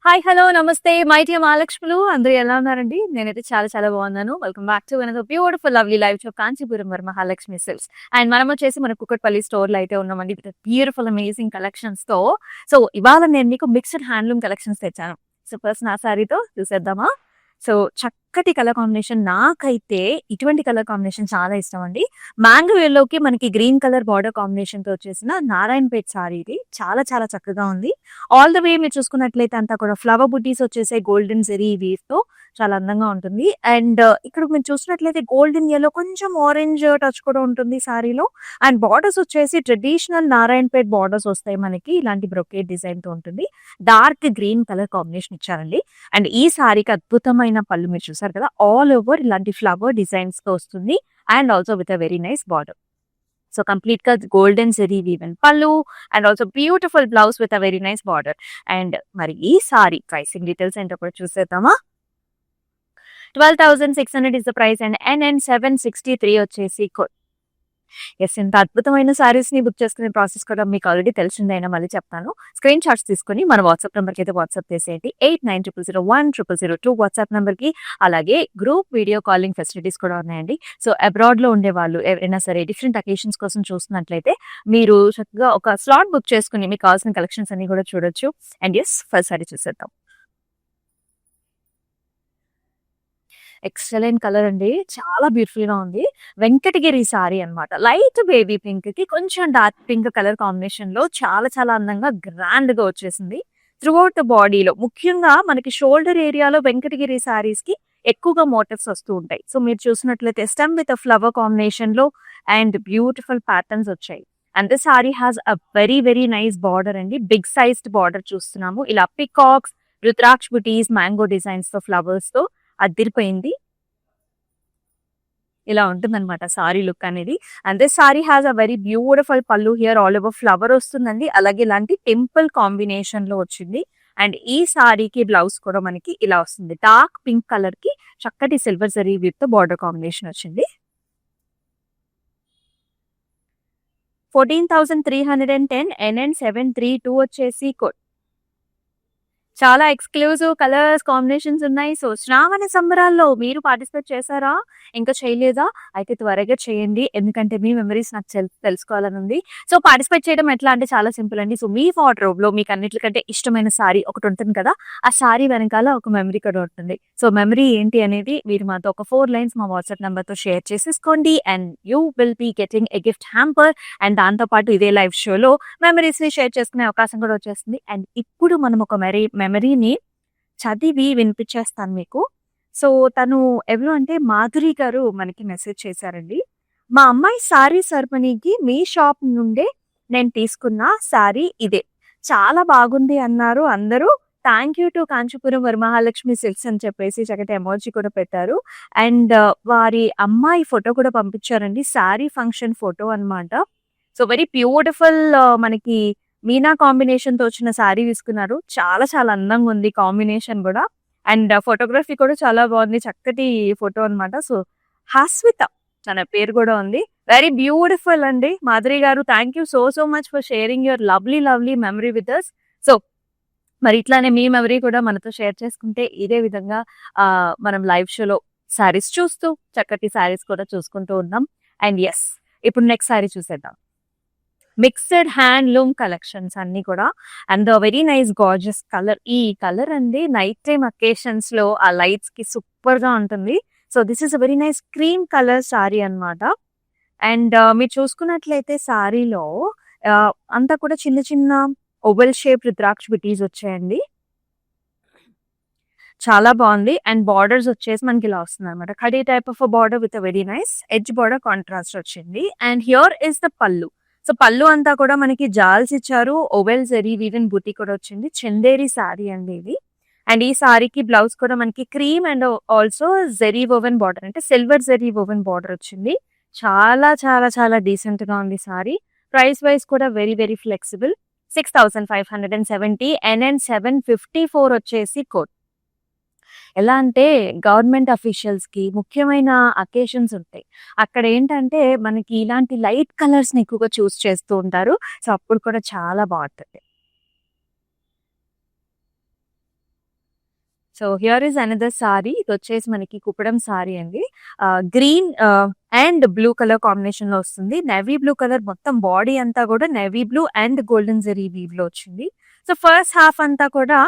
Hi, hello, నమస్తే. My dear మహాలక్ష్ములు అందరూ ఎలా ఉన్నారండి? నేనైతే చాలా చాలా బాగున్నాను. Welcome back to another beautiful lovely live show Kanchipuram Varamahalakshmi silks. And మనం వచ్చేసి మన కుక్కట్పల్లి స్టోర్‌లో అయితే ఉన్నామండి. విత్ బ్యూటిఫుల్ అమేజింగ్ కలెక్షన్స్‌తో. సో, ఇవాళ నేను మీకు మిక్స్డ్ హ్యాండ్లూమ్ కలెక్షన్స్ తెచ్చాను. సో, ఫస్ట్ నా సారీతో చూసేద్దామా? సో, చక్కటి కలర్ కాంబినేషన్. నాకైతే ఇటువంటి కలర్ కాంబినేషన్ చాలా ఇష్టం అండి. మ్యాంగో యెల్లోకి మనకి గ్రీన్ కలర్ బార్డర్ కాంబినేషన్‌తో వచ్చేసిన నారాయణపేట్ సారీ ఇది. చాలా చాలా చక్కగా ఉంది. ఆల్ ద వే మీరు చూసుకున్నట్లయితే అంతా కూడా ఫ్లవర్ బుట్టీస్ వచ్చేసాయి గోల్డెన్ జెరీ వీవ్‌తో. చాలా అందంగా ఉంటుంది. అండ్ ఇక్కడ మీరు చూసినట్లయితే గోల్డెన్ యెల్లో కొంచెం ఆరెంజ్ టచ్ కూడా ఉంటుంది సారీలో. అండ్ బార్డర్స్ వచ్చేసి ట్రెడిషనల్ నారాయణపేట్ బార్డర్స్ వస్తాయి మనకి. ఇలాంటి బ్రొకేట్ డిజైన్‌తో ఉంటుంది. డార్క్ గ్రీన్ కలర్ కాంబినేషన్ ఇచ్చారండి. అండ్ ఈ సారీకి అద్భుతమైన పళ్ళు మీరు చూసారు కదా! ఆల్ ఓవర్ ఇలాంటి ఫ్లవర్ డిజైన్స్‌తో వస్తుంది. And also with a very nice border. So, కంప్లీట్‌గా గోల్డెన్ జెరీ వీవెన్ పళ్ళు and also beautiful blouse with a very nice border. And మరి ఈ సారీ ప్రైసింగ్ డీటెయిల్స్ ఏంటో కూడా చూసేద్దామా? 12,600 is the price and NN 763 వచ్చేసి యెస్. ఇంత అద్భుతమైన సారీస్‌ని బుక్ చేసుకునే ప్రాసెస్ కూడా మీకు ఆల్రెడీ తెలిసిందే అయినా మళ్ళీ చెప్తాను. స్క్రీన్ షాట్స్ తీసుకొని మన వాట్సాప్ నంబర్‌కి అయితే వాట్సాప్ చేసేయండి. 8900010002 వాట్సాప్ నంబర్‌కి. అలాగే గ్రూప్ వీడియో కాలింగ్ ఫెసిలిటీస్ కూడా ఉన్నాయండి. సో, అబ్రాడ్‌లో ఉండేవాళ్ళు ఎవరైనా సరే డిఫరెంట్ అకేషన్స్ కోసం చూస్తున్నట్లయితే మీరు చక్కగా ఒక స్లాట్ బుక్ చేసుకొని మీకు కావాల్సిన కలెక్షన్స్ అన్నీ కూడా చూడొచ్చు. అండ్ యెస్, ఫస్ట్ సారీ చూసేద్దాం. ఎక్సలెంట్ కలర్ అండి. చాలా బ్యూటిఫుల్‌గా ఉంది. వెంకటగిరి సారీ అన్నమాట. లైట్ బేబీ పింక్‌కి కొంచెం డార్క్ పింక్ కలర్ కాంబినేషన్‌లో చాలా చాలా అందంగా గ్రాండ్‌గా వచ్చేసింది. త్రూఅవుట్ ద బాడీలో ముఖ్యంగా మనకి షోల్డర్ ఏరియాలో వెంకటగిరి సారీస్‌కి ఎక్కువగా మోటివ్స్ వస్తూ ఉంటాయి. సో, మీరు చూసినట్లయితే స్టెమ్ విత్ ఫ్లవర్ కాంబినేషన్‌లో అండ్ బ్యూటిఫుల్ ప్యాటర్న్స్ వచ్చాయి. And this sorry has a very very nice border అండి. బిగ్ సైజ్డ్ బార్డర్ చూస్తున్నాము. ఇలా పికాక్స్, రుద్రాక్ష బుటీస్, మ్యాంగో డిజైన్స్‌తో ఫ్లవర్స్‌తో అద్దిరిపోయింది. ఇలా ఉంటుందన్నమాట సారీ లుక్ అనేది. And this sorry has a very beautiful పల్లు హియర్ ఆల్ ఓవర్ ఫ్లవర్ వస్తుందండి. అలాగే ఇలాంటి టెంపుల్ కాంబినేషన్‌లో వచ్చింది. అండ్ ఈ సారీకి బ్లౌజ్ కూడా మనకి ఇలా వస్తుంది. డార్క్ పింక్ కలర్‌కి చక్కటి సిల్వర్ జరీ వీవ్‌తో బార్డర్ కాంబినేషన్ వచ్చింది. 14,310 ఎన్ఎన్ 732 వచ్చేసి చాలా ఎక్స్‌క్లూజివ్ కలర్స్, కాంబినేషన్స్ ఉన్నాయి. సో, శ్రావణ సంబరాల్లో మీరు పార్టిసిపేట్ చేశారా? ఇంకా చేయలేదా? అయితే త్వరగా చేయండి. ఎందుకంటే మీ మెమోరీస్ నాకు తెలుసుకోవాలనుంది. సో, పార్టిసిపేట్ చేయడం ఎట్లా అంటే చాలా సింపుల్ అండి. సో, మీ వార్డ్‌రోబ్‌లో మీకు అన్నిట్లికంటే ఇష్టమైన సారీ ఒకటుంటుంది కదా! ఆ సారీ వెనకాల ఒక మెమరీ కూడా ఉంటుంది. సో, మెమరీ ఏంటి అనేది మీరు మాతో ఒక 4 లైన్స్ మా వాట్సాప్ నంబర్‌తో షేర్ చేసేసుకోండి. And you will be getting a gift hamper. And దాంతో పాటు ఇదే లైవ్ షోలో మెమరీస్‌ని షేర్ చేసుకునే అవకాశం కూడా వచ్చేస్తుంది. అండ్ ఇప్పుడు మనం ఒక మెమరీని చదివి వినిపించేస్తాను మీకు. సో, తను ఎవరు అంటే మాధురి గారు మనకి మెసేజ్ చేశారండి. మా అమ్మాయి సారీ సెరమనీకి మీ షాప్ నుండే నేను తీసుకున్న సారీ ఇదే. చాలా బాగుంది అన్నారు అందరూ. Thank you to Kanchipuram Varamahalakshmi silks అని చెప్పేసి చక్కటి ఎమోజి కూడా పెట్టారు. అండ్ వారి అమ్మాయి ఫోటో కూడా పంపించారండి. సారీ ఫంక్షన్ ఫోటో అన్నమాట. సో, వెరీ బ్యూటిఫుల్ మనకి మీనా కాంబినేషన్‌తో వచ్చిన సారీ తీసుకున్నారు. చాలా చాలా అందంగా ఉంది కాంబినేషన్ గూడా. అండ్ ఫోటోగ్రఫీ కూడా చాలా బాగుంది. చక్కటి ఫోటో అన్నమాట. సో, హాస్విత తన పేరు గూడా ఉంది. వెరీ బ్యూటిఫుల్ అండి. Madhuri garu thank you so so much for sharing your lovely lovely memory with us. So, మరి ఇట్లానే మీ మెమరీ కూడా మనతో షేర్ చేసుకుంటే ఇదే విధంగా మనం లైవ్ షోలో సారీస్ చూస్తూ చక్కటి సారీస్ కూడా చూసుకుంటూ ఉన్నాం. అండ్ యెస్, ఇప్పుడు నెక్స్ట్ సారీ చూసేద్దాం. మిక్స్డ్ హ్యాండ్లూమ్ కలెక్షన్స్ అన్ని కూడా. And very nice gorgeous colour. ఈ కలర్ అండి నైట్ టైమ్ అకేషన్స్ లో ఆ లైట్స్ కి సూపర్ గా ఉంటుంది. So, this is a very nice cream colour sorry అన్నమాట. అండ్ మీరు చూసుకున్నట్లయితే సారీలో అంతా కూడా చిన్న చిన్న ఓవెల్ షేప్ రుద్రాక్ష బిటీస్ వచ్చాయండి. చాలా బాగుంది. అండ్ బార్డర్స్ వచ్చేసి మనకి ఇలా వస్తుంది అనమాట. Khadi type of border with very nice edge border contrast వచ్చింది. అండ్ హియర్ ఇస్ ద పల్లు. సో, పల్లు అంతా కూడా మనకి జాల్స్ ఇచ్చారు. ఓవెల్ జరీ వీవెన్ బూటీ కూడా వచ్చింది. చందేరి సారీ అండి ఇది. అండ్ ఈ సారీకి బ్లౌజ్ కూడా మనకి cream and also zari woven border అంటే సిల్వర్ జెరీ ఓవెన్ బార్డర్ వచ్చింది. చాలా చాలా చాలా డీసెంట్ గా ఉంది సారీ. ప్రైస్ వైస్ కూడా వెరీ వెరీ ఫ్లెక్సిబుల్. 6,570 ఎన్ఎన్ 754 వచ్చేసి ఎలా అంటే గవర్నమెంట్ అఫీషియల్స్‌కి ముఖ్యమైన అకేషన్స్ ఉంటాయి. అక్కడ ఏంటంటే మనకి ఇలాంటి లైట్ కలర్స్‌ని ఎక్కువగా చూస్ చేస్తూ ఉంటారు. సో, అప్పుడు కూడా చాలా బావుంటది. So here is another sari. ఇది వచ్చేసి మనకి కుప్పడం సారీ అండి. Green and blue colour combination లో వస్తుంది. నేవీ బ్లూ కలర్ మొత్తం బాడీ అంతా కూడా navy blue and golden zari weave లో వచ్చింది. సో ఫస్ట్ హాఫ్ అంతా కూడా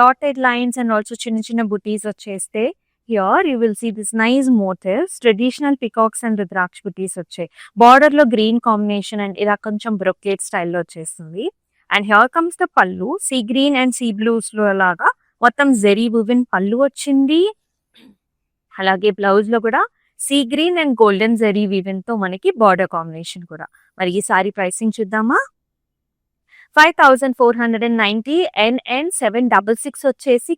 డాటెడ్ లైన్స్ అండ్ ఆల్సో చిన్న చిన్న బుటీస్ వచ్చేస్తే here you will see this nice motifs, traditional peacocks and rudraksha butis వచ్చాయి. బార్డర్ లో గ్రీన్ కాంబినేషన్ అండ్ ఇలా కొంచెం బ్రొకేట్ స్టైల్లో వచ్చేస్తుంది. And here comes the pallu, sea green and sea blues లో లాగా మొత్తం జెరీ వువెన్ పళ్ళు వచ్చింది. అలాగే బ్లౌజ్ లో కూడా sea green and golden zari woven తో మనకి బార్డర్ కాంబినేషన్ కూడా. మరి ఈ సారీ ప్రైసింగ్ చూద్దామా. 5490 NN 766 వచ్చేసి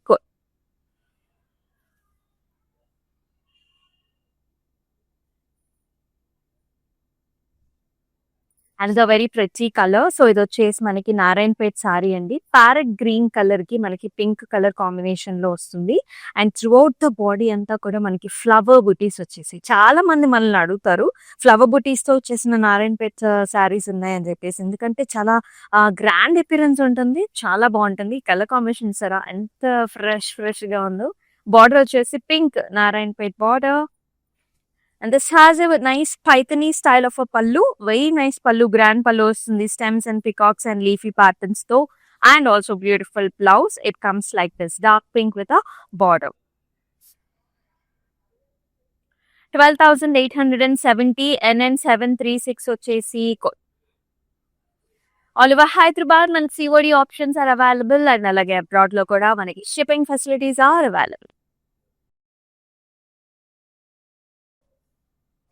and the very pretty colour. So ఇది వచ్చేసి మనకి నారాయణపేట్ సారీ అండి. ప్యారెట్ గ్రీన్ కలర్ కి మనకి పింక్ కలర్ కాంబినేషన్ లో వస్తుంది. And through out the body అంతా కూడా మనకి ఫ్లవర్ బుటీస్ వచ్చేసి, చాలా మంది మనల్ని అడుగుతారు ఫ్లవర్ బుటీస్ తో వచ్చేసిన నారాయణపేట్ సారీస్ ఉన్నాయని చెప్పేసి. ఎందుకంటే చాలా గ్రాండ్ అపిరెన్స్ ఉంటుంది, చాలా బాగుంటుంది. కలర్ కాంబినేషన్ సరా ఎంత ఫ్రెష్ గా ఉందో. బార్డర్ వచ్చేసి pink Narayanpet border. And this has a nice pythony style of a pallu. Very nice pallu, grand pallu వస్తుంది. Stems and peacocks and leafy patterns though. And also beautiful blouse. It comes like this, dark pink with a border. 12,870 NN 736 వచ్చేసి all over Hyderabad. మన COD options are available. And అలాగే abroad లో కూడా మనకి shipping facilities are available.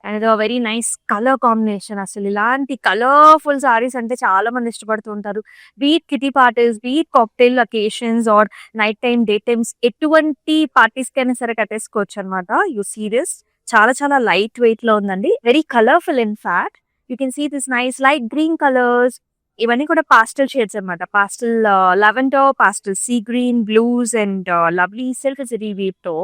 And very nice colour combination. అసలు ఇలాంటి colourful saris అంటే చాలా మంది ఇష్టపడుతూ ఉంటారు. Beat kitty parties, beat cocktail occasions or night time, day times, ఎటువంటి పార్టీస్ కైనా సరే కట్టేసుకోవచ్చు అనమాట. యూ సీ దిస్ చాలా చాలా లైట్ వెయిట్ లో ఉందండి. Very colourful. In fact you can see this nice light green colours. ఇవన్నీ కూడా పాస్టల్ షేడ్స్ అనమాట. Pastel lavender, pastel sea green, blues and lovely silk zari weave తో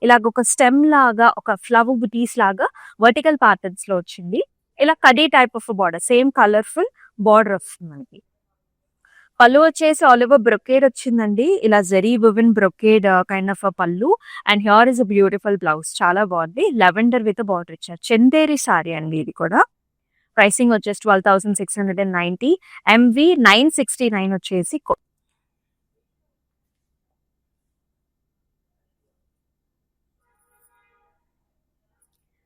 ఇలాగ ఒక స్టెమ్ లాగా, ఒక ఫ్లవర్ బుటీస్ లాగా వర్టికల్ ప్యాటర్న్స్ లో వచ్చింది. ఇలా కడీ type of border, same colourful border వస్తుంది మనకి. పళ్ళు వచ్చేసి ఆల్ ఓవర్ బ్రొకేడ్ వచ్చిందండి. ఇలా zari woven brocade kind of పళ్ళు. And here is a beautiful blouse, చాలా బాగుంది. లెవెండర్ విత్ బార్డర్ ఇచ్చారు. చందేరి సారీ అండి ఇది కూడా. ప్రైసింగ్ వచ్చేసి 12,690. MV 969 వచ్చేసి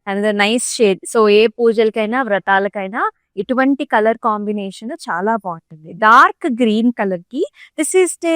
అండ్ నైస్ షేడ్. సో ఏ పూజలకైనా, వ్రతాలకైనా ఇటువంటి కలర్ కాంబినేషన్ చాలా బాగుంటుంది. డార్క్ గ్రీన్ కలర్ కి this is the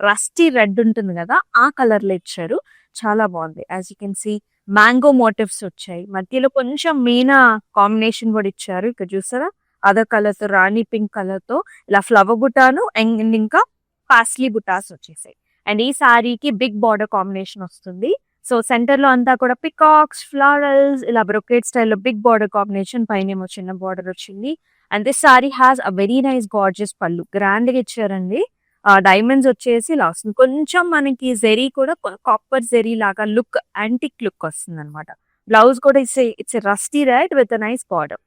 rusty red ఉంటుంది కదా, ఆ కలర్ లో ఇచ్చారు. చాలా బాగుంది. As you can see mango motifs వచ్చాయి. మధ్యలో కొంచెం మీనా కాంబినేషన్ కూడా ఇచ్చారు. ఇక్కడ చూసారా, అదర్ కలర్ తో, రాణి పింక్ కలర్ తో ఇలా ఫ్లవర్ బుటాను అండ్ ఇంకా పాస్లీ బుటాస్ వచ్చేసాయి. అండ్ ఈ సారీకి బిగ్ బార్డర్ కాంబినేషన్ వస్తుంది. సో సెంటర్ లో అంతా కూడా పికాక్స్, ఫ్లవరల్స్, ఇలా బ్రొకేట్ స్టైల్లో బిగ్ బార్డర్ కాంబినేషన్, పైన చిన్న బార్డర్ వచ్చింది. And this sorry has a very nice gorgeous పళ్ళు, గ్రాండ్ గా ఇచ్చారండి. డైమండ్స్ వచ్చేసి ఇలా వస్తుంది. కొంచెం మనకి జెరీ కూడా కాపర్ జెరీ లాగా లుక్, యాంటిక్ లుక్ వస్తుంది అనమాట. బ్లౌజ్ కూడా it's rusty red with nice border.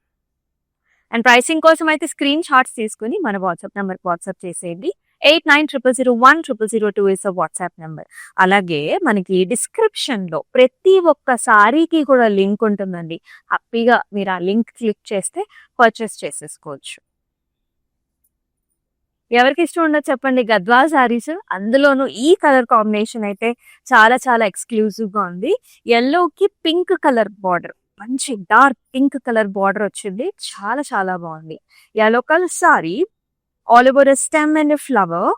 And pricing కోసం అయితే స్క్రీన్ షాట్స్ తీసుకుని మన వాట్సాప్ నెంబర్కి వాట్సాప్ చేసేయండి. 8900010002 ఇస్ వాట్సాప్ నెంబర్. అలాగే మనకి డిస్క్రిప్షన్ లో ప్రతి ఒక్క సారీకి కూడా లింక్ ఉంటుందండి. హ్యాపీగా మీరు ఆ లింక్ క్లిక్ చేస్తే పర్చేస్ చేసేసుకోవచ్చు. ఎవరికి ఇష్టం ఉండదు చెప్పండి గద్వాల్ సారీస్. అందులోనూ ఈ కలర్ కాంబినేషన్ అయితే చాలా చాలా ఎక్స్క్లూజివ్ గా ఉంది. ఎల్లోకి పింక్ కలర్ బార్డర్, మంచి డార్క్ పింక్ కలర్ బార్డర్ వచ్చింది. చాలా చాలా బాగుంది. Yellow colour sorry, all over stem and flower,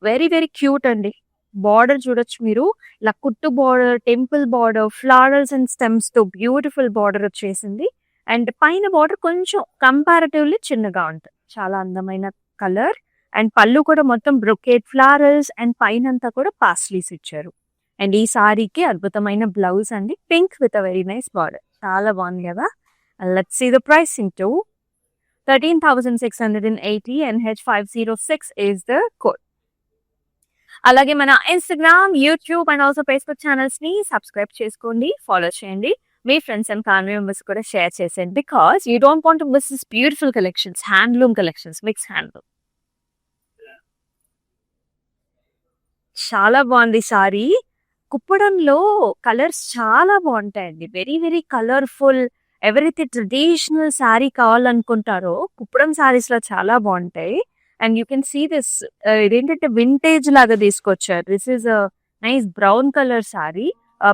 very very cute అండి. బార్డర్ చూడొచ్చు మీరు, ఇలా కుట్టు border, temple border, flowers and stems తో బ్యూటిఫుల్ బార్డర్ వచ్చేసింది. అండ్ పైన బార్డర్ కొంచెం కంపారిటివ్లీ చిన్నగా ఉంటుంది. చాలా అందమైన కలర్. అండ్ పళ్ళు కూడా మొత్తం బ్రొకేట్ ఫ్లవర్స్ అండ్ పైన అంతా కూడా పాస్లీస్ ఇచ్చారు. అండ్ ఈ సారీకి అద్భుతమైన బ్లౌజ్ అండి, pink with a very nice border. చాలా బాగుంది కదా. Let's see the pricing to 13,680 NH506 is the code. అలాగే మన Instagram, YouTube and also Facebook channels ని సబ్స్క్రైబ్ చేసుకోండి, ఫాలో చేయండి. మీ ఫ్రెండ్స్ అండ్ ఫ్యామిలీ మెంబర్స్ కూడా షేర్ చేసేయండి. Because you don't want to miss this beautiful collections, handloom collections, mix handloom. చాలా బాగుంది సారీ. కుప్పడంలో కలర్స్ చాలా బాగుంటాయండి. Very very colourful. ఎవరైతే ట్రెడిషనల్ సారీ కావాలనుకుంటారో కుప్పడం సారీస్ లో చాలా బాగుంటాయి. And you can see this, ఇదేంటంటే వింటేజ్ లాగా తీసుకొచ్చారు. This is nice brown colour sari.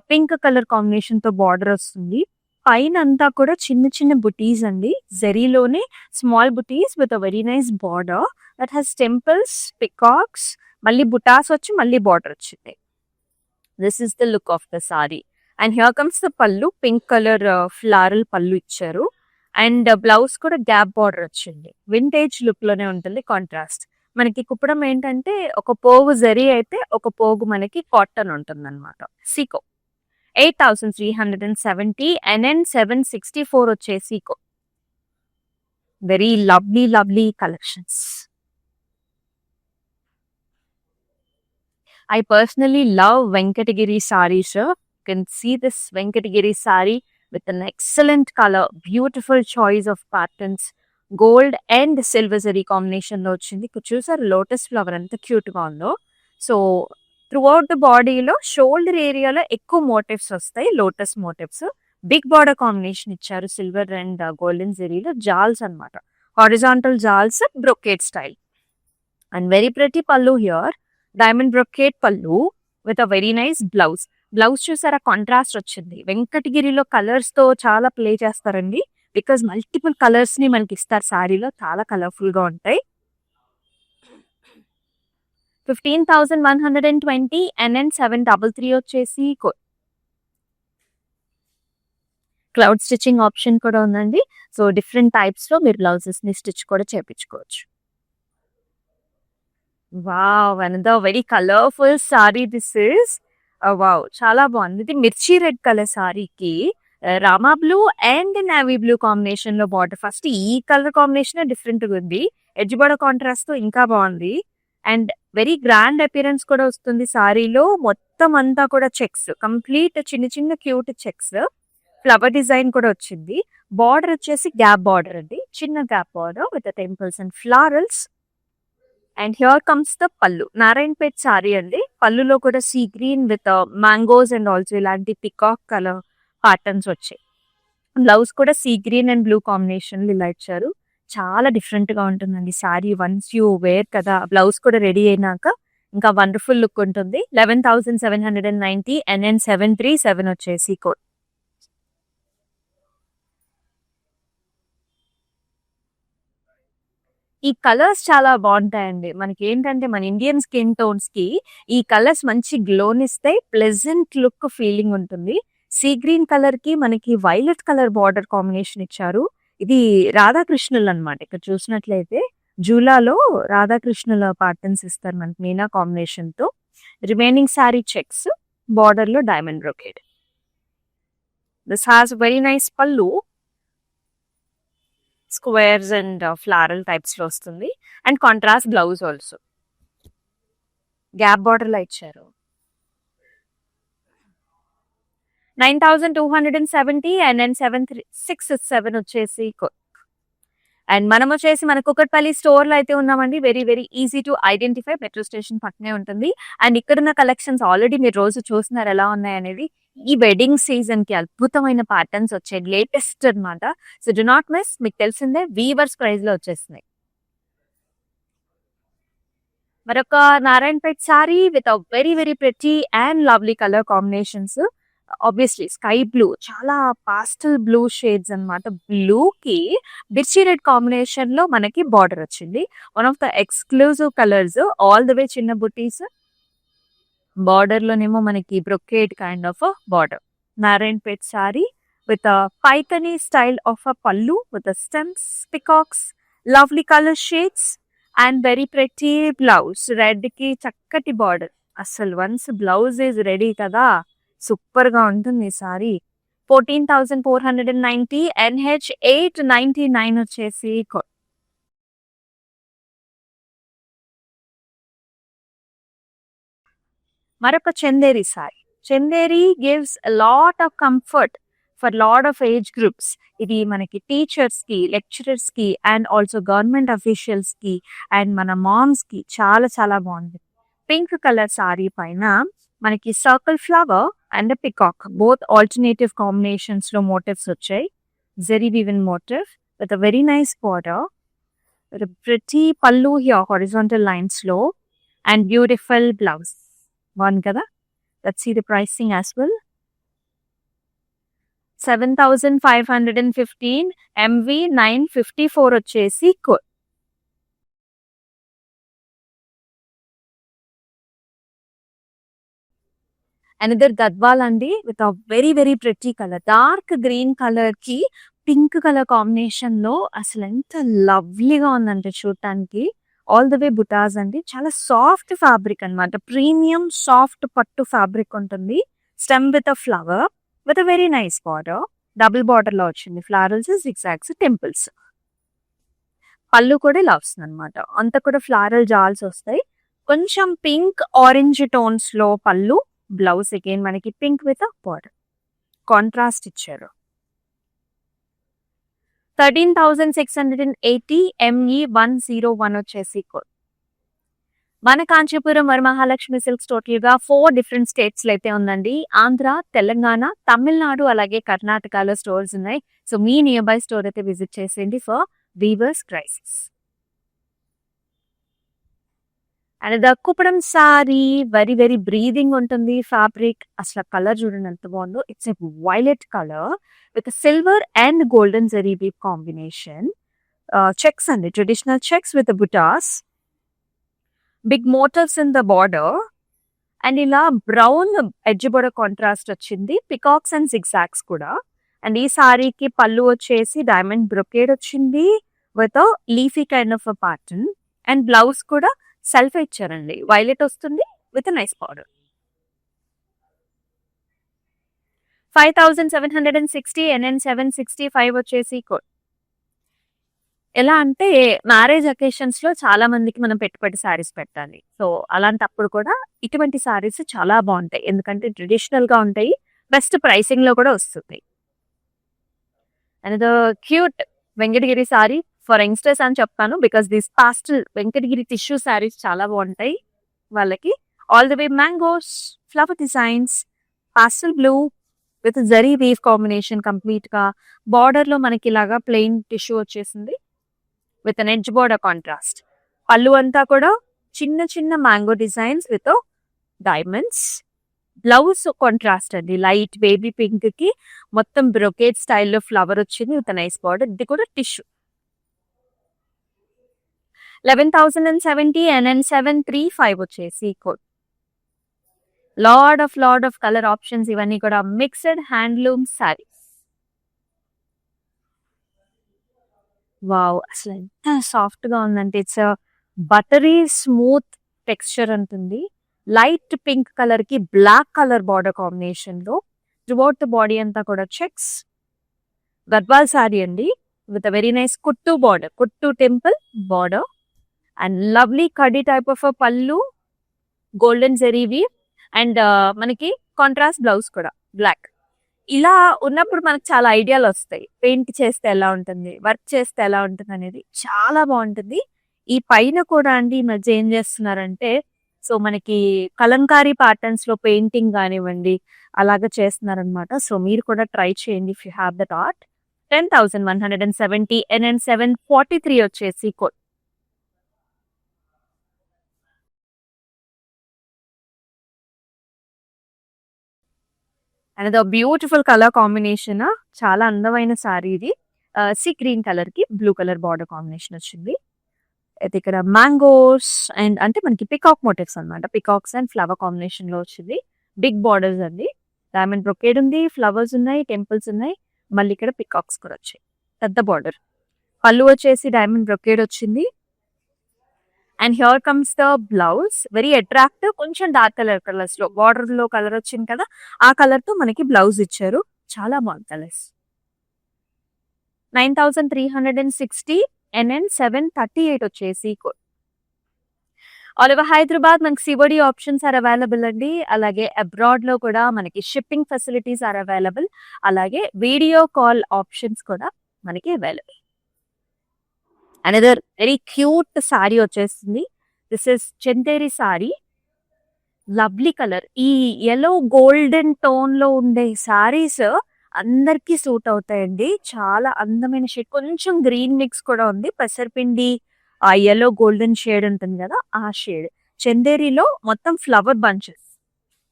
Pink colour combination తో బార్డర్ వస్తుంది. పైన అంతా కూడా చిన్న చిన్న బుటీస్ అండి. జెరీలోనే small butis with a very nice border that has temples, peacocks, మళ్ళీ బుటాస్ వచ్చి మళ్ళీ బార్డర్ వచ్చింది. This is the look of the sari. And here comes the pallu. Pink colour floral pallu ఇచ్చారు. అండ్ బ్లౌజ్ కూడా గ్యాప్ బార్డర్ వచ్చింది. వింటేజ్ లుక్ లోనే ఉంటుంది కాంట్రాస్ట్. మనకి కుప్పడం ఏంటంటే ఒక పోగు జరీ అయితే ఒక పోగు మనకి కాటన్ ఉంటుంది అనమాట. సీకో 8,370 NN 764 వచ్చే సీకో. Very lovely lovely collections. I personally love Venkatagiri sarees. You can see this Venkatagiri saree with an excellent color, beautiful choice of patterns, gold and silver zari combination లో వచ్చింది. ఇక్కడ చూసారు లోటస్ ఫ్లవర్ ఎంత cute గా ఉందో. So throughout the బాడీలో shoulder ఏరియాలో ఎక్కువ మోటివ్స్ వస్తాయి, lotus motifs. Big border combination ఇచ్చారు సిల్వర్ అండ్ గోల్డెన్ జెరీలో. జాల్స్ అన్నమాట, హారిజాంటల్ జాల్స్, brocade style. And very pretty pallu here. Diamond brocade పళ్ళు with a very nice blouse. Blouse చూసారా కాంట్రాస్ట్ వచ్చింది. వెంకటగిరిలో కలర్స్ తో చాలా ప్లే చేస్తారండి. బికాస్ మల్టిపుల్ కలర్స్ ని మనకి ఇస్తారు శారీలో, చాలా కలర్ఫుల్ గా ఉంటాయి. 15,120 NN 733 వచ్చేసి క్లౌడ్ స్టిచ్చింగ్ ఆప్షన్ కూడా ఉందండి. సో డిఫరెంట్ టైప్స్ లో మీరు బ్లౌజెస్ ని స్టిచ్ కూడా చేపించుకోవచ్చు. Wow, another very colorful saree this is. Wow, చాలా బాగుంది. ఇది మిర్చి రెడ్ కలర్ సారీకి Rama blue and navy blue combination లో బార్డర్. ఫస్ట్ ఈ కలర్ కాంబినేషన్ డిఫరెంట్ గా ఉంది. ఎడ్జ్ బార్డర్ కాంట్రాస్ట్ తో ఇంకా బాగుంది. అండ్ వెరీ గ్రాండ్ అపియరెన్స్ కూడా వస్తుంది సారీలో. మొత్తం అంతా కూడా చెక్స్, కంప్లీట్ చిన్న చిన్న క్యూట్ చెక్స్. ఫ్లవర్ డిజైన్ కూడా వచ్చింది. బార్డర్ వచ్చేసి గ్యాప్ బార్డర్ అండి, చిన్న gap border with temples and florals. And here comes the పళ్ళు. నారాయణపేట్ సారీ అండి. పళ్ళులో కూడా sea green with mangoes and also ఇలాంటి పికాక్ కలర్ ప్యాటర్న్స్ వచ్చాయి. బ్లౌజ్ కూడా sea green and blue combination ఇలా ఇచ్చారు. చాలా డిఫరెంట్ గా ఉంటుందండి సారీ. వన్స్ యూ వేర్ కదా, బ్లౌజ్ కూడా రెడీ అయినాక ఇంకా వండర్ఫుల్ లుక్ ఉంటుంది. 11,790 NN 737 వచ్చేసి కోడ్. ఈ కలర్స్ చాలా బాగుంటాయండి. మనకి ఏంటంటే మన ఇండియన్ స్కిన్ టోన్స్ కి ఈ కలర్స్ మంచి గ్లోనిస్తాయి, ప్లెజెంట్ లుక్ ఫీలింగ్ ఉంటుంది. సీ గ్రీన్ కలర్ కి మనకి వైలెట్ కలర్ బార్డర్ కాంబినేషన్ ఇచ్చారు. ఇది రాధాకృష్ణులు అన్నమాట. ఇక్కడ చూసినట్లయితే జూలాలో రాధాకృష్ణుల ప్యాటర్న్స్ ఇస్తారు మనకి మీనా కాంబినేషన్ తో. రిమైనింగ్ సారీ చెక్స్, బార్డర్ లో diamond brocade. This has very nice పళ్ళు, స్క్వేర్స్ అండ్ ఫ్లారల్ టైప్స్ లో వస్తుంది. And contrast blouse also gap border లో ఇచ్చారు. 9,270 NN 767 వచ్చేసి. అండ్ మనం వచ్చేసి మన కుకట్పల్లి స్టోర్ లో అయితే ఉన్నామండి. Very very easy to identify, metro station పక్కనే ఉంటుంది. అండ్ ఇక్కడున్న కలెక్షన్స్ ఆల్రెడీ మీరు రోజు చూస్తున్నారు ఎలా ఉన్నాయి అనేది. ఈ వెడ్డింగ్ సీజన్ కి అద్భుతమైన ప్యాటర్న్స్ వచ్చాయి, లేటెస్ట్ అన్నమాట. So do not miss. మీకు తెలిసిందే వీవర్స్ ప్రైస్ లో వచ్చేస్తున్నాయి. మరొక Narayanpet sorry with very very pretty and lovely colour combinations. Obviously sky blue, చాలా పాస్టల్ బ్లూ షేడ్స్ అన్నమాట. బ్లూ కి బిర్చి రెడ్ కాంబినేషన్ లో మనకి బార్డర్ వచ్చింది. One of the exclusive colours. All the వే చిన్న బుటీస్, బార్డర్ లోనేమో మనకి brocade kind of border. Narayanpet sorry with Paithani style of a పల్లు with stems, peacocks, lovely colour shades and very pretty blouse. Red కి చక్కటి border. అసలు once blouse is ready కదా, super గా ఉంటుంది ఈ సారీ. 14,490 NH 899 వచ్చేసి. మరొక Chanderi sorry. Chanderi gives lot of comfort for lot of age groups. ఇది మనకి టీచర్స్ కి, లెక్చరర్స్ కి అండ్ ఆల్సో గవర్నమెంట్ అఫీషియల్స్ కి అండ్ మన మామ్స్ కి చాలా చాలా బాగుంది. పింక్ కలర్ సారీ పైన మనకి circle flower and peacock both alternative combinations లో మోటివ్స్ వచ్చాయి. Zari woven motif with a very nice border, with a pretty pallu here, horizontal lines low, and beautiful blouse. One kada. Let's see the pricing as well. 7,515 MV 954 వచ్చేసి code. Another gadwal అండి with a very very pretty color, dark green color కి pink colour combination లో అసలు ఎంత లవ్లీగా ఉందంటే చూడటానికి. All the వే బుటాస్ అండి, చాలా సాఫ్ట్ ఫ్యాబ్రిక్ అన్నమాట, ప్రీమియం సాఫ్ట్ పట్టు ఫ్యాబ్రిక్ ఉంటుంది. Stem with a flower with a very nice border, double border లో వచ్చింది, ఫ్లారల్స్ జిగ్జాగ్స్ టెంపుల్స్. పళ్ళు కూడా ఇలా వస్తుంది అనమాట, అంత కూడా ఫ్లారల్ జాల్స్ వస్తాయి. కొంచెం పింక్ ఆరెంజ్ టోన్స్ లో పళ్ళు, బ్లౌజ్ అగైన్ మనకి pink with a border, contrast ఇచ్చారు. 13,680 ME 101 వచ్చేసి కోడ్. మన కాంచీపురం వరమహాలక్ష్మి సిల్క్స్ టోటల్ గా 4 డిఫరెంట్ స్టేట్స్ లో అయితే ఉందండి. ఆంధ్ర, తెలంగాణ, తమిళనాడు అలాగే కర్ణాటకలో స్టోర్స్ ఉన్నాయి. సో మీ నియర్ బై స్టోర్ అయితే విజిట్ చేసేయండి for weavers crisis. And the Kuppadam sari very very breathing ఉంటుంది ఫ్యాబ్రిక్. అసలు కలర్ చూడండి ఎంత బాగుందో. It's a violet colour with silver and golden zari weave combination. Checks అండి, traditional checks with butas, big motifs in the border, and ఇలా brown edge border contrast వచ్చింది, peacocks and zigzags కూడా. And ఈ సారీకి పళ్ళు వచ్చేసి డైమండ్ బ్రొకేడ్ వచ్చింది with leafy kind of a pattern, and blouse కూడా సెల్ఫ్ ఇచ్చారండి, వైలెట్ వస్తుంది విత్ నైస్ బార్డర్. 5,760 NN 765 వచ్చేసి కోడ్. ఎలా అంటే మ్యారేజ్ అకేషన్స్ లో చాలా మందికి మనం పెట్టుబడి సారీస్ పెట్టాలి. సో అలాంటప్పుడు కూడా ఇటువంటి సారీస్ చాలా బాగుంటాయి, ఎందుకంటే ట్రెడిషనల్ గా ఉంటాయి, బెస్ట్ ప్రైసింగ్ లో కూడా వస్తుంది. And cute Venkatagiri sari for youngsters అని చెప్తాను, because this pastel Venkatagiri tissue saris చాలా బాగుంటాయి వాళ్ళకి. All the way mangoes, flower designs, pastel blue with zari weave combination complete గా. బార్డర్ లో మనకి ఇలాగా ప్లెయిన్ టిష్యూ వచ్చేసింది with an edge border contrast. పళ్ళు అంతా కూడా చిన్న చిన్న mango designs with diamonds. Blouse contrast అండి, లైట్ బేబీ పింక్ కి మొత్తం బ్రొకేట్ స్టైల్లో ఫ్లవర్ వచ్చింది విత్ నైస్ బార్డర్. ఇది కూడా టిష్యూ. 11,070 NN 735 వచ్చేసి code. Lord of colour options, ఇవన్నీ కూడా మిక్స్డ్ హ్యాండ్లూమ్ సారీస్. వావ్, అసలు ఎంత సాఫ్ట్ గా ఉందంటే ఇట్స్ బటరీ స్మూత్ టెక్స్చర్ ఉంటుంది. లైట్ పింక్ కలర్ కి బ్లాక్ కలర్ బార్డర్ కాంబినేషన్ లో త్రూఅవుట్ ద బాడీ అంతా కూడా చెక్స్. గద్వాల్ సారీ అండి విత్ అ వెరీ నైస్ కుట్టు బార్డర్, కుట్టు టెంపుల్ బార్డర్, అండ్ లవ్లీ కడ్డీ టైప్ ఆఫ్ పళ్ళు, గోల్డెన్ జరీ వీవ్, అండ్ మనకి కాంట్రాస్ట్ బ్లౌజ్ కూడా బ్లాక్. ఇలా ఉన్నప్పుడు మనకు చాలా ఐడియాలు వస్తాయి, పెయింట్ చేస్తే ఎలా ఉంటుంది, వర్క్ చేస్తే ఎలా ఉంటుంది అనేది చాలా బాగుంటుంది. ఈ పైన కూడా అండి ఈ మధ్య ఏం చేస్తున్నారంటే, సో మనకి కలంకారీ ప్యాటర్న్స్ లో పెయింటింగ్ కానివ్వండి అలాగా చేస్తున్నారనమాట. సో మీరు కూడా ట్రై చేయండి if you have that art. 10,170 NN 743 వచ్చేసి code. And beautiful colour combination, చాలా అందమైన సారీ ఇది. సీ గ్రీన్ కలర్ కి బ్లూ కలర్ బార్డర్ కాంబినేషన్ వచ్చింది. అయితే ఇక్కడ మ్యాంగోస్ అండ్ అంటే మనకి పికాక్ మోటివ్స్ అనమాట, పికాక్స్ అండ్ ఫ్లవర్ కాంబినేషన్ లో వచ్చింది. బిగ్ బార్డర్స్ అండి, డైమండ్ బ్రొకేడ్ ఉంది, ఫ్లవర్స్ ఉన్నాయి, టెంపుల్స్ ఉన్నాయి, మళ్ళీ ఇక్కడ పికాక్స్ కూడా వచ్చాయి, పెద్ద బార్డర్. పళ్ళు వచ్చేసి డైమండ్ బ్రొకేడ్ వచ్చింది. And here comes the blouse, very attractive, కొంచెం డార్క్ కలర్స్ లో బార్డర్ లో కలర్ వచ్చింది కదా, ఆ కలర్ తో మనకి బ్లౌజ్ ఇచ్చారు, చాలా బాగుంది కలర్స్. 9,360 NN 738 వచ్చేసి కోడ్. ఆల్ ఓవర్ హైదరాబాద్ మనకి సివడి ఆప్షన్స్ ఆర్ అవైలబుల్ అండి. అలాగే అబ్రాడ్ లో కూడా మనకి షిప్పింగ్ ఫెసిలిటీస్ ఆర్ అవైలబుల్. అలాగే వీడియో కాల్ ఆప్షన్స్ కూడా మనకి available. Another very cute sari వచ్చేస్తుంది. This is Chanderi sari lovely colour. ఈ యెల్లో గోల్డెన్ టోన్ లో ఉండే సారీస్ అందరికి సూట్ అవుతాయండి. చాలా అందమైన షేడ్, కొంచెం గ్రీన్ మిక్స్ కూడా ఉంది. పెసరపిండి ఆ యెల్లో గోల్డెన్ షేడ్ ఉంటుంది కదా, ఆ షేడ్. చందేరిలో మొత్తం flower bunches.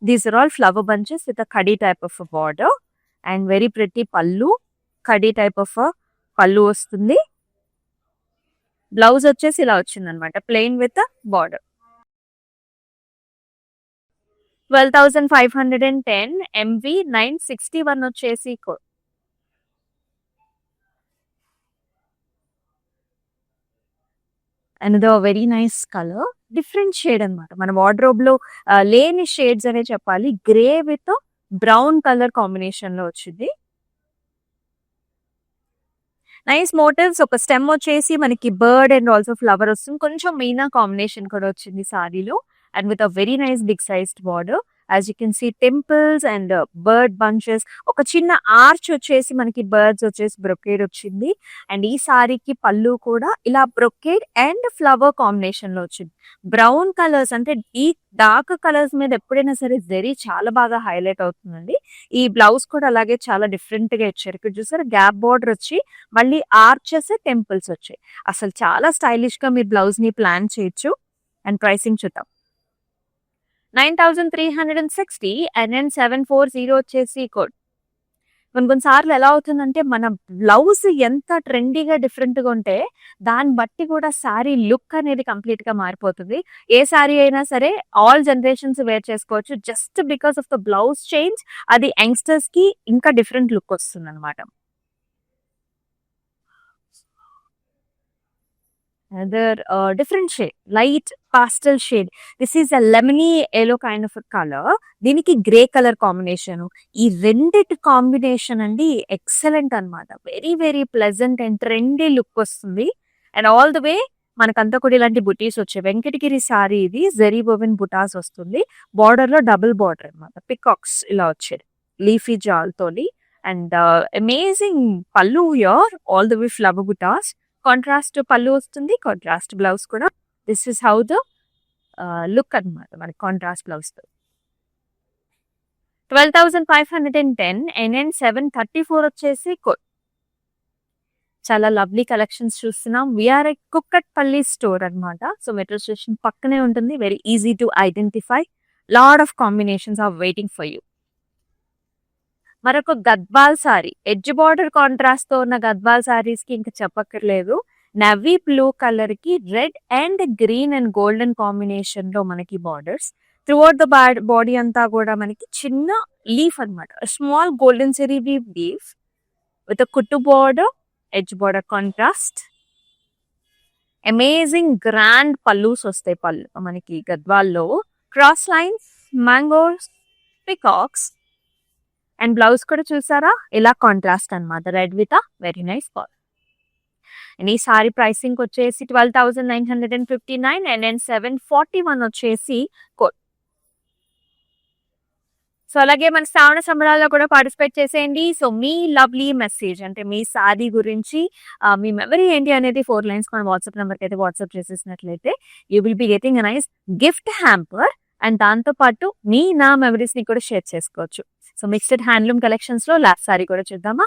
These are all flower bunches with a kadi type of border and very pretty pallu. Kadi type of పళ్ళు వస్తుంది. బ్లౌజ్ వచ్చేసి ఇలా వచ్చింది అనమాట, ప్లెయిన్ విత్ బార్డర్. 12,510 MV 961 వచ్చేసి another very nice colour. Different shade అనమాట, మన వార్డ్రోబ్ లో లేని షేడ్స్ అనే చెప్పాలి. Grey with brown colour combination లో వచ్చింది. Nice motifs. ఒక స్టెమ్ వచ్చేసి మనకి బర్డ్ అండ్ ఆల్సో ఫ్లవర్ వస్తుంది. కొంచెం మీనా కాంబినేషన్ కూడా వచ్చింది సారీలో and with a very nice big sized border. As you can see temples and bird bunches. ఒక చిన్న ఆర్చ్ వచ్చేసి మనకి బర్డ్స్ వచ్చేసి బ్రొకేడ్ వచ్చింది. అండ్ ఈ సారీకి పళ్ళు కూడా ఇలా బ్రొకేడ్ అండ్ ఫ్లవర్ కాంబినేషన్ లో వచ్చింది. బ్రౌన్ కలర్స్ అంటే డీప్ డార్క్ కలర్స్ మీద ఎప్పుడైనా సరే జరీ చాలా బాగా హైలైట్ అవుతుందండి. ఈ బ్లౌజ్ కూడా అలాగే చాలా డిఫరెంట్ గా ఇచ్చారు. ఇక్కడ చూసారు గ్యాప్ బార్డర్ వచ్చి మళ్ళీ ఆర్చెస్ టెంపుల్స్ వచ్చాయి. అసలు చాలా స్టైలిష్ గా మీరు బ్లౌజ్ ని ప్లాన్ చేయొచ్చు. అండ్ ప్రైసింగ్ చూద్దాం. 9,360 అండ్ then 740 వచ్చేసి కోడ్. కొన్నిసార్లు ఎలా అవుతుందంటే మన బ్లౌజ్ ఎంత ట్రెండీగా డిఫరెంట్ గా ఉంటే దాన్ని బట్టి కూడా శారీ లుక్ అనేది కంప్లీట్ గా మారిపోతుంది. ఏ శారీ అయినా సరే ఆల్ జనరేషన్స్ వేర్ చేసుకోవచ్చు. Just because of the blouse change అది యంగ్స్టర్స్ కి ఇంకా డిఫరెంట్ లుక్ వస్తుంది అనమాట. Another different shade, light pastel shade. This is a lemony yellow kind of a color. దీనికి గ్రే కలర్ కాంబినేషన్. ఈ రెండిటి కాంబినేషన్ అండి ఎక్సలెంట్ అన్నమాట. Very very pleasant and trendy look వస్తుంది. అండ్ ఆల్ ద వే మనకంతా కూడా ఇలాంటి బుటీస్ వచ్చాయి. వెంకటగిరి సారీ ఇది జరీ బోవెన్ బుటాస్ వస్తుంది. బార్డర్ లో డబుల్ బార్డర్ అనమాట, పికాక్స్ ఇలా వచ్చేది లీఫీ జాల్ తోని. And amazing pallu here, all the way flower butas. Contrast pallu వస్తుంది, కాంట్రాస్ట్ బ్లౌజ్ కూడా. This is how the look అనమాట మనకి కాంట్రాస్ట్ బ్లౌజ్ తో. 12,510 అండ్ then 734 వచ్చేసి చాలా లవ్లీ కలెక్షన్స్ చూస్తున్నాం. వీఆర్ కుక్కట్పల్లి స్టోర్ అనమాట. సో మెట్రో స్టేషన్ పక్కనే ఉంటుంది. Very easy to identify. Lot of combinations are waiting for you. మరొక Gadwal sari, edge border contrast తో ఉన్న గద్వాల్ సారీస్ కి ఇంకా చెప్పక్కర్లేదు. నవీ బ్లూ కలర్ కి red and green and golden combination లో మనకి బార్డర్స్. త్రూఅవుట్ ద బాడీ అంతా కూడా మనకి చిన్న లీఫ్ అనమాట, small golden zari leaf with కుట్టు border, edge border contrast. Amazing grand pallus వస్తాయి పళ్ళు మనకి గద్వాల్లో. Cross lines, mangoes, peacocks. And blouse కూడా చూసారా ఇలా కాంట్రాస్ట్ అనమాట, red with very nice ball. And ఈ సారీ ప్రైసింగ్ వచ్చేసి 12,959 అండ్ then 741 వచ్చేసి కోడ్. సో అలాగే మన శ్రావణ సంబరాల్లో కూడా పార్టిసిపేట్ చేసేయండి. సో మీ లవ్లీ మెసేజ్ అంటే మీ సారీ గురించి మీ మెమరీ ఏంటి అనేది 4 lines మన వాట్సాప్ నెంబర్కి అయితే వాట్సాప్ చేసేసినట్లయితే you will be getting a nice gift hamper. And దాంతో పాటు నా మెమరీస్ ని కూడా షేర్ చేసుకోవచ్చు. సో మిక్స్డ్ హ్యాండ్లూమ్ కలెక్షన్స్ లో లాస్ట్ సారీ కూడా చూద్దామా.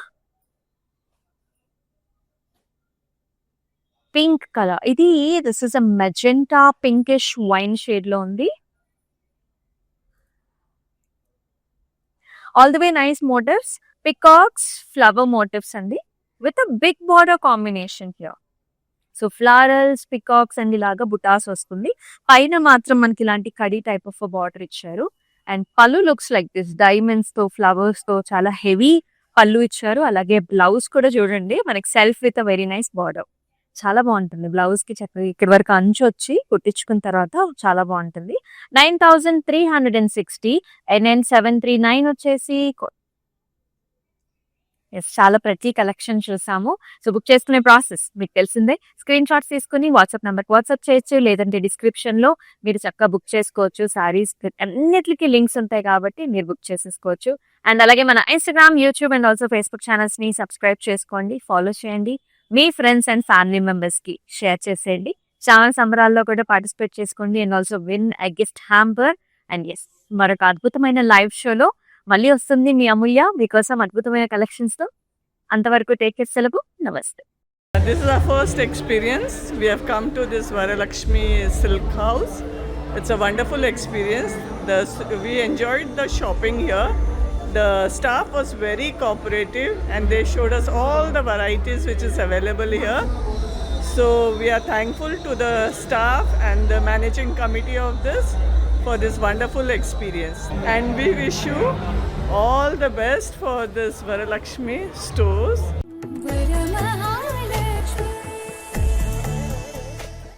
పింక్ కలర్ ఇది. This is a magenta pinkish wine shade లో ఉంది. All the way nice motifs, peacocks, flower motifs అండి with a big border combination here. So florals, peacocks and ఇలాగా బుటాస్ వస్తుంది. పైన మాత్రం మనకి ఇలాంటి కడీ టైప్ ఆఫ్ బార్డర్ ఇచ్చారు. అండ్ పళ్ళు లుక్స్ లైక్ దిస్, డైమండ్స్ తో ఫ్లవర్స్ తో చాలా హెవీ పళ్ళు ఇచ్చారు. అలాగే బ్లౌజ్ కూడా చూడండి మనకి self with a very nice border. చాలా బాగుంటుంది బ్లౌజ్ కి. చక్కగా ఇక్కడి వరకు అంచు వచ్చి కుట్టించుకున్న తర్వాత చాలా బాగుంటుంది. 9,360 అండ్ then 739 వచ్చేసి చాలా ప్రతి కలెక్షన్ చూసాము. సో బుక్ చేసుకునే ప్రాసెస్ మీకు తెలిసిందే. స్క్రీన్ షాట్స్ తీసుకుని వాట్సాప్ నెంబర్కి వాట్సాప్ చేయొచ్చు, లేదంటే డిస్క్రిప్షన్ లో మీరు చక్కగా బుక్ చేసుకోవచ్చు. సారీస్ అన్నిటికీ లింక్స్ ఉంటాయి కాబట్టి మీరు బుక్ చేసేసుకోవచ్చు. అండ్ అలాగే మన Instagram, YouTube and also Facebook channels ని సబ్స్క్రైబ్ చేసుకోండి, ఫాలో చేయండి. మీ ఫ్రెండ్స్ అండ్ ఫ్యామిలీ మెంబర్స్ కి షేర్ చేసేయండి. చాలా సంబరాల్లో కూడా పార్టిసిపేట్ చేసుకోండి and also win a gift hamper. And yes మరొక అద్భుతమైన లైవ్ షోలో మళ్ళీ వస్తుంది మీ అమూల్య మీకోసం అద్భుతమైన కలెక్షన్స్ తో. అంతవరకు టేక్ కేర్, సెలవు, నమస్తే. This is our first experience. We have come to this Varalakshmi Silk House. It's a wonderful experience. We enjoyed the shopping here. The staff was very cooperative and they showed us all the varieties which is available here. So we are thankful to the staff and the managing committee of this for this wonderful experience. And we wish you all the best for this Varalakshmi stores.